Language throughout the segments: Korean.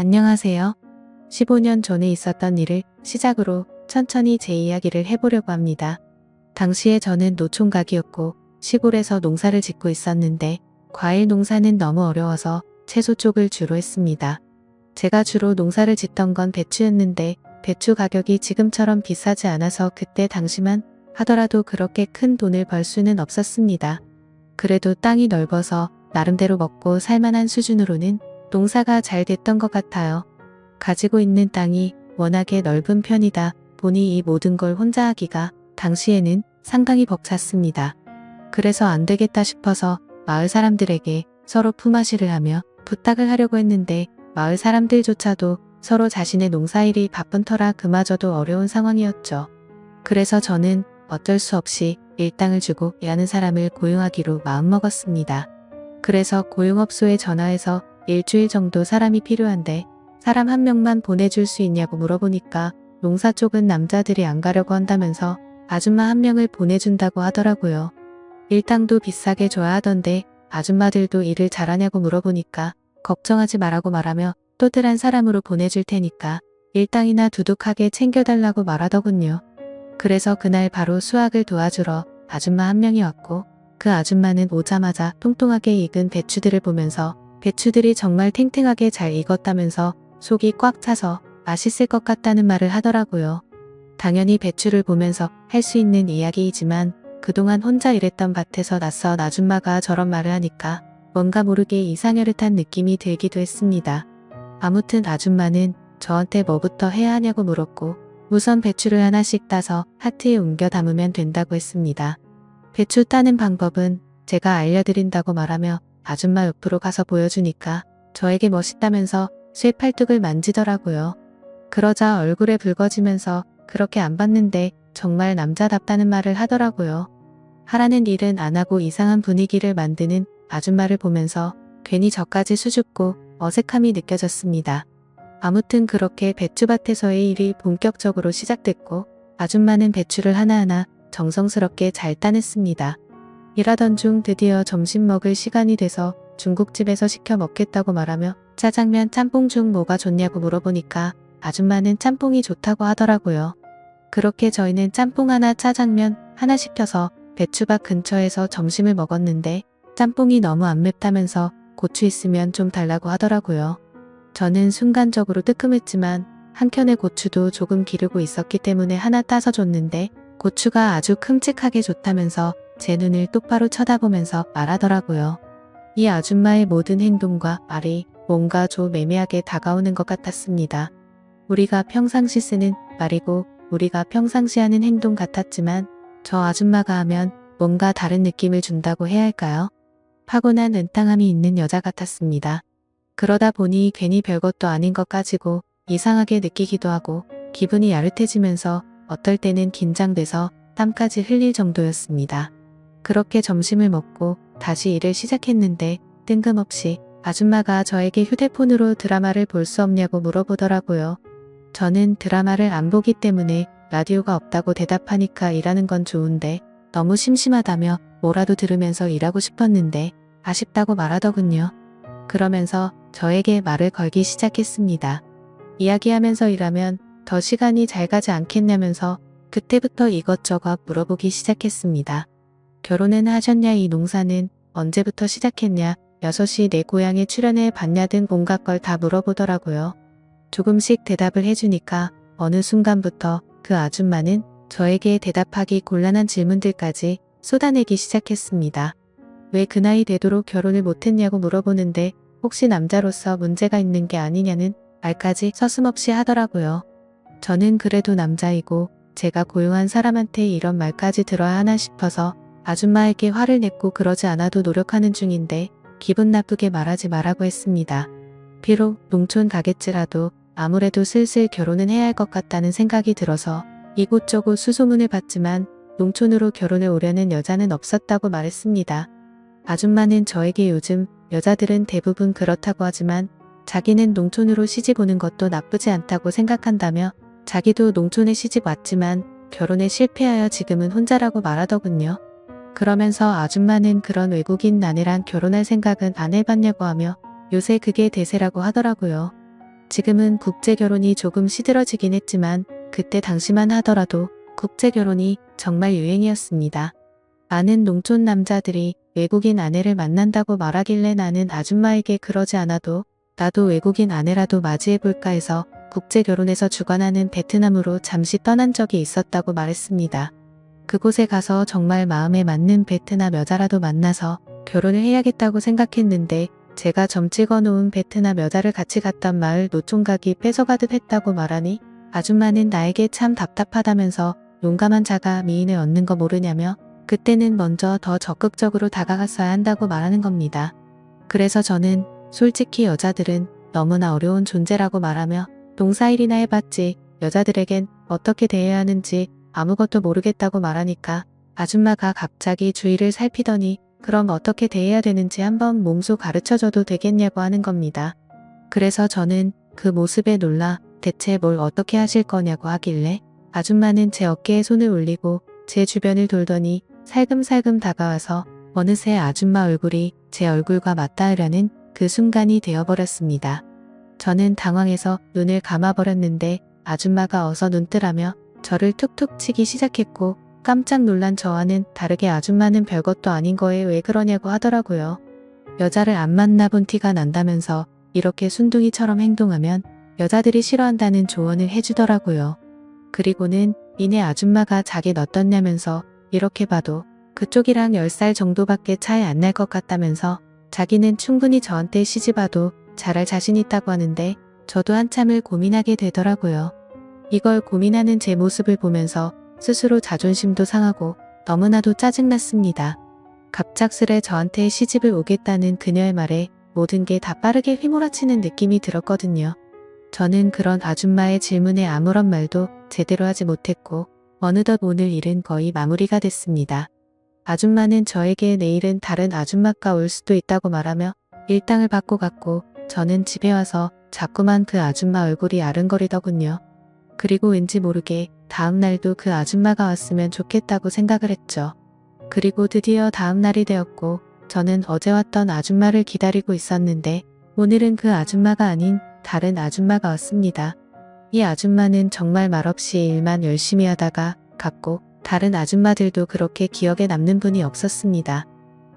안녕하세요. 15년 전에 있었던 일을 시작으로 천천히 제 이야기를 해보려고 합니다. 당시에 저는 노총각이었고 시골에서 농사를 짓고 있었는데 과일 농사는 너무 어려워서 채소 쪽을 주로 했습니다. 제가 주로 농사를 짓던 건 배추였는데 배추 가격이 지금처럼 비싸지 않아서 그때 당시만 하더라도 그렇게 큰 돈을 벌 수는 없었습니다. 그래도 땅이 넓어서 나름대로 먹고 살만한 수준으로는 농사가 잘 됐던 것 같아요. 가지고 있는 땅이 워낙에 넓은 편이다 보니 이 모든 걸 혼자 하기가 당시에는 상당히 벅찼습니다. 그래서 안 되겠다 싶어서 마을 사람들에게 서로 품앗이를 하며 부탁을 하려고 했는데 마을 사람들조차도 서로 자신의 농사일이 바쁜 터라 그마저도 어려운 상황이었죠. 그래서 저는 어쩔 수 없이 일당을 주고 일하는 사람을 고용하기로 마음먹었습니다. 그래서 고용업소에 전화해서 일주일 정도 사람이 필요한데 사람 한 명만 보내줄 수 있냐고 물어보니까 농사 쪽은 남자들이 안 가려고 한다면서 아줌마 한 명을 보내준다고 하더라고요. 일당도 비싸게 줘야 하던데 아줌마들도 일을 잘하냐고 물어보니까 걱정하지 말라고 말하며 또들한 사람으로 보내줄 테니까 일당이나 두둑하게 챙겨달라고 말하더군요. 그래서 그날 바로 수확을 도와주러 아줌마 한 명이 왔고 그 아줌마는 오자마자 통통하게 익은 배추들을 보면서 배추들이 정말 탱탱하게 잘 익었다면서 속이 꽉 차서 맛있을 것 같다는 말을 하더라고요. 당연히 배추를 보면서 할 수 있는 이야기이지만 그동안 혼자 일했던 밭에서 낯선 아줌마가 저런 말을 하니까 뭔가 모르게 이상혈을 느낌이 들기도 했습니다. 아무튼 아줌마는 저한테 뭐부터 해야 하냐고 물었고 우선 배추를 하나씩 따서 하트에 옮겨 담으면 된다고 했습니다. 배추 따는 방법은 제가 알려드린다고 말하며 아줌마 옆으로 가서 보여주니까 저에게 멋있다면서 쇠팔뚝을 만지더라고요. 그러자 얼굴에 붉어지면서 그렇게 안 봤는데 정말 남자답다는 말을 하더라고요. 하라는 일은 안 하고 이상한 분위기를 만드는 아줌마를 보면서 괜히 저까지 수줍고 어색함이 느껴졌습니다. 아무튼 그렇게 배추밭에서의 일이 본격적으로 시작됐고 아줌마는 배추를 하나하나 정성스럽게 잘 따냈습니다. 일하던 중 드디어 점심 먹을 시간이 돼서 중국집에서 시켜 먹겠다고 말하며 짜장면 짬뽕 중 뭐가 좋냐고 물어보니까 아줌마는 짬뽕이 좋다고 하더라고요. 그렇게 저희는 짬뽕 하나 짜장면 하나 시켜서 배추밭 근처에서 점심을 먹었는데 짬뽕이 너무 안 맵다면서 고추 있으면 좀 달라고 하더라고요. 저는 순간적으로 뜨끔했지만 한켠에 고추도 조금 기르고 있었기 때문에 하나 따서 줬는데 고추가 아주 큼직하게 좋다면서 제 눈을 똑바로 쳐다보면서 말하더라고요. 이 아줌마의 모든 행동과 말이 뭔가 좀 애매하게 다가오는 것 같았습니다. 우리가 평상시 쓰는 말이고 우리가 평상시 하는 행동 같았지만 저 아줌마가 하면 뭔가 다른 느낌을 준다고 해야 할까요? 파고난 은탕함이 있는 여자 같았습니다. 그러다 보니 괜히 별것도 아닌 것 가지고 이상하게 느끼기도 하고 기분이 야릇해지면서 어떨 때는 긴장돼서 땀까지 흘릴 정도였습니다. 그렇게 점심을 먹고 다시 일을 시작했는데 뜬금없이 아줌마가 저에게 휴대폰으로 드라마를 볼 수 없냐고 물어보더라고요. 저는 드라마를 안 보기 때문에 라디오가 없다고 대답하니까 일하는 건 좋은데 너무 심심하다며 뭐라도 들으면서 일하고 싶었는데 아쉽다고 말하더군요. 그러면서 저에게 말을 걸기 시작했습니다. 이야기하면서 일하면 더 시간이 잘 가지 않겠냐면서 그때부터 이것저것 물어보기 시작했습니다. 결혼은 하셨냐, 이 농사는 언제부터 시작했냐, 6시 내 고향에 출연해 봤냐 등 온갖 걸 다 물어보더라고요. 조금씩 대답을 해주니까 어느 순간부터 그 아줌마는 저에게 대답하기 곤란한 질문들까지 쏟아내기 시작했습니다. 왜 그 나이 되도록 결혼을 못했냐고 물어보는데 혹시 남자로서 문제가 있는 게 아니냐는 말까지 서슴없이 하더라고요. 저는 그래도 남자이고 제가 고용한 사람한테 이런 말까지 들어야 하나 싶어서 아줌마에게 화를 냈고 그러지 않아도 노력하는 중인데 기분 나쁘게 말하지 말라고 했습니다. 비록 농촌 가겠지라도 아무래도 슬슬 결혼은 해야 할 것 같다는 생각이 들어서 이곳저곳 수소문을 봤지만 농촌으로 결혼을 오려는 여자는 없었다고 말했습니다. 아줌마는 저에게 요즘 여자들은 대부분 그렇다고 하지만 자기는 농촌으로 시집 오는 것도 나쁘지 않다고 생각한다며 자기도 농촌에 시집 왔지만 결혼에 실패하여 지금은 혼자라고 말하더군요. 그러면서 아줌마는 그런 외국인 아내랑 결혼할 생각은 안 해봤냐고 하며 요새 그게 대세라고 하더라고요. 지금은 국제결혼이 조금 시들어지긴 했지만 그때 당시만 하더라도 국제결혼이 정말 유행이었습니다. 많은 농촌 남자들이 외국인 아내를 만난다고 말하길래 나는 아줌마에게 그러지 않아도 나도 외국인 아내라도 맞이해볼까 해서 국제결혼에서 주관하는 베트남으로 잠시 떠난 적이 있었다고 말했습니다. 그곳에 가서 정말 마음에 맞는 베트남 여자라도 만나서 결혼을 해야겠다고 생각했는데 제가 점 찍어놓은 베트남 여자를 같이 갔던 마을 노총각이 뺏어가듯 했다고 말하니 아줌마는 나에게 참 답답하다면서 용감한 자가 미인을 얻는 거 모르냐며 그때는 먼저 더 적극적으로 다가갔어야 한다고 말하는 겁니다. 그래서 저는 솔직히 여자들은 너무나 어려운 존재라고 말하며 농사일이나 해봤지 여자들에겐 어떻게 대해야 하는지 아무것도 모르겠다고 말하니까 아줌마가 갑자기 주위를 살피더니 그럼 어떻게 대해야 되는지 한번 몸소 가르쳐줘도 되겠냐고 하는 겁니다. 그래서 저는 그 모습에 놀라 대체 뭘 어떻게 하실 거냐고 하길래 아줌마는 제 어깨에 손을 올리고 제 주변을 돌더니 살금살금 다가와서 어느새 아줌마 얼굴이 제 얼굴과 맞닿으려는 그 순간이 되어버렸습니다. 저는 당황해서 눈을 감아버렸는데 아줌마가 어서 눈 뜨라며 저를 툭툭 치기 시작했고 깜짝 놀란 저와는 다르게 아줌마는 별것도 아닌 거에 왜 그러냐고 하더라고요. 여자를 안 만나본 티가 난다면서 이렇게 순둥이처럼 행동하면 여자들이 싫어한다는 조언을 해주더라고요. 그리고는 이내 아줌마가 자긴 어떻냐면서 이렇게 봐도 그쪽이랑 10살 정도밖에 차이 안 날 것 같다면서 자기는 충분히 저한테 시집와도 잘할 자신 있다고 하는데 저도 한참을 고민하게 되더라고요. 이걸 고민하는 제 모습을 보면서 스스로 자존심도 상하고 너무나도 짜증났습니다. 갑작스레 저한테 시집을 오겠다는 그녀의 말에 모든 게 다 빠르게 휘몰아치는 느낌이 들었거든요. 저는 그런 아줌마의 질문에 아무런 말도 제대로 하지 못했고 어느덧 오늘 일은 거의 마무리가 됐습니다. 아줌마는 저에게 내일은 다른 아줌마가 올 수도 있다고 말하며 일당을 받고 갔고 저는 집에 와서 자꾸만 그 아줌마 얼굴이 아른거리더군요. 그리고 왠지 모르게 다음 날도 그 아줌마가 왔으면 좋겠다고 생각을 했죠. 그리고 드디어 다음 날이 되었고 저는 어제 왔던 아줌마를 기다리고 있었는데 오늘은 그 아줌마가 아닌 다른 아줌마가 왔습니다. 이 아줌마는 정말 말없이 일만 열심히 하다가 갔고 다른 아줌마들도 그렇게 기억에 남는 분이 없었습니다.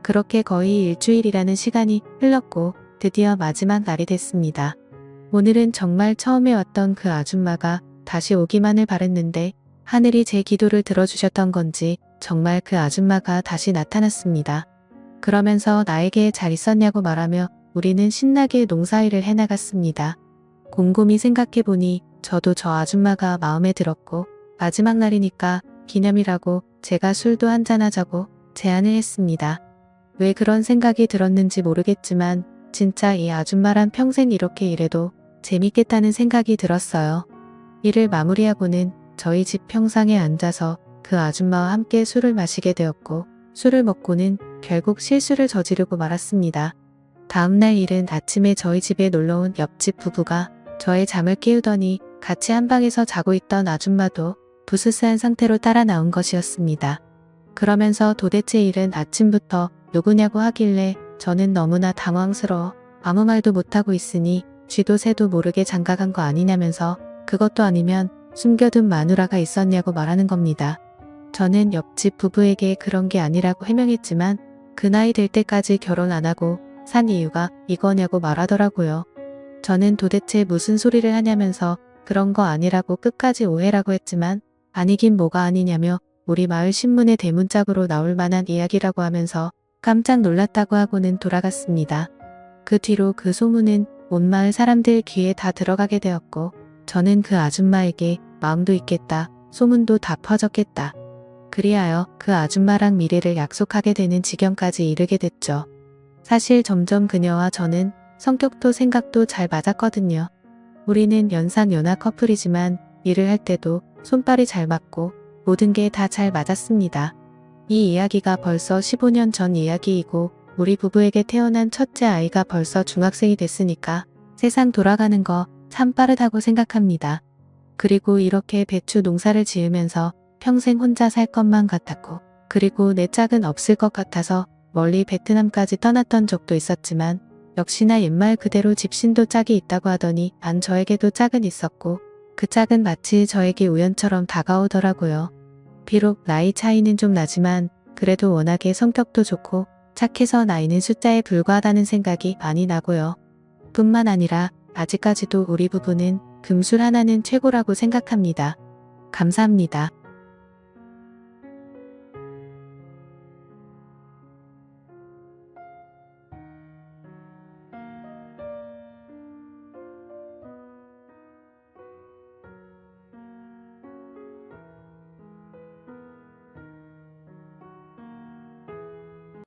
그렇게 거의 일주일이라는 시간이 흘렀고 드디어 마지막 날이 됐습니다. 오늘은 정말 처음에 왔던 그 아줌마가 다시 오기만을 바랬는데 하늘이 제 기도를 들어주셨던 건지 정말 그 아줌마가 다시 나타났습니다. 그러면서 나에게 잘 있었냐고 말하며 우리는 신나게 농사일을 해나갔습니다. 곰곰이 생각해보니 저도 저 아줌마가 마음에 들었고 마지막 날이니까 기념이라고 제가 술도 한잔하자고 제안을 했습니다. 왜 그런 생각이 들었는지 모르겠지만 진짜 이 아줌마란 평생 이렇게 일해도 재밌겠다는 생각이 들었어요. 일을 마무리하고는 저희 집 평상에 앉아서 그 아줌마와 함께 술을 마시게 되었고 술을 먹고는 결국 실수를 저지르고 말았습니다. 다음날 일은 아침에 저희 집에 놀러온 옆집 부부가 저의 잠을 깨우더니 같이 한 방에서 자고 있던 아줌마도 부스스한 상태로 따라 나온 것이었습니다. 그러면서 도대체 일은 아침부터 누구냐고 하길래 저는 너무나 당황스러워 아무 말도 못하고 있으니 쥐도 새도 모르게 장가간 거 아니냐면서 그것도 아니면 숨겨둔 마누라가 있었냐고 말하는 겁니다. 저는 옆집 부부에게 그런 게 아니라고 해명했지만 그 나이 될 때까지 결혼 안 하고 산 이유가 이거냐고 말하더라고요. 저는 도대체 무슨 소리를 하냐면서 그런 거 아니라고 끝까지 오해라고 했지만 아니긴 뭐가 아니냐며 우리 마을 신문에 대문짝으로 나올 만한 이야기라고 하면서 깜짝 놀랐다고 하고는 돌아갔습니다. 그 뒤로 그 소문은 온 마을 사람들 귀에 다 들어가게 되었고 저는 그 아줌마에게 마음도 있겠다, 소문도 다 퍼졌겠다. 그리하여 그 아줌마랑 미래를 약속하게 되는 지경까지 이르게 됐죠. 사실 점점 그녀와 저는 성격도 생각도 잘 맞았거든요. 우리는 연상연하 커플이지만 일을 할 때도 손발이 잘 맞고 모든 게 다 잘 맞았습니다. 이 이야기가 벌써 15년 전 이야기이고 우리 부부에게 태어난 첫째 아이가 벌써 중학생이 됐으니까 세상 돌아가는 거 참 빠르다고 생각합니다. 그리고 이렇게 배추 농사를 지으면서 평생 혼자 살 것만 같았고 그리고 내 짝은 없을 것 같아서 멀리 베트남까지 떠났던 적도 있었지만 역시나 옛말 그대로 집신도 짝이 있다고 하더니 안 저에게도 짝은 있었고 그 짝은 마치 저에게 우연처럼 다가오더라고요. 비록 나이 차이는 좀 나지만 그래도 워낙에 성격도 좋고 착해서 나이는 숫자에 불과하다는 생각이 많이 나고요. 뿐만 아니라 아직까지도 우리 부부는 금술 하나는 최고라고 생각합니다. 감사합니다.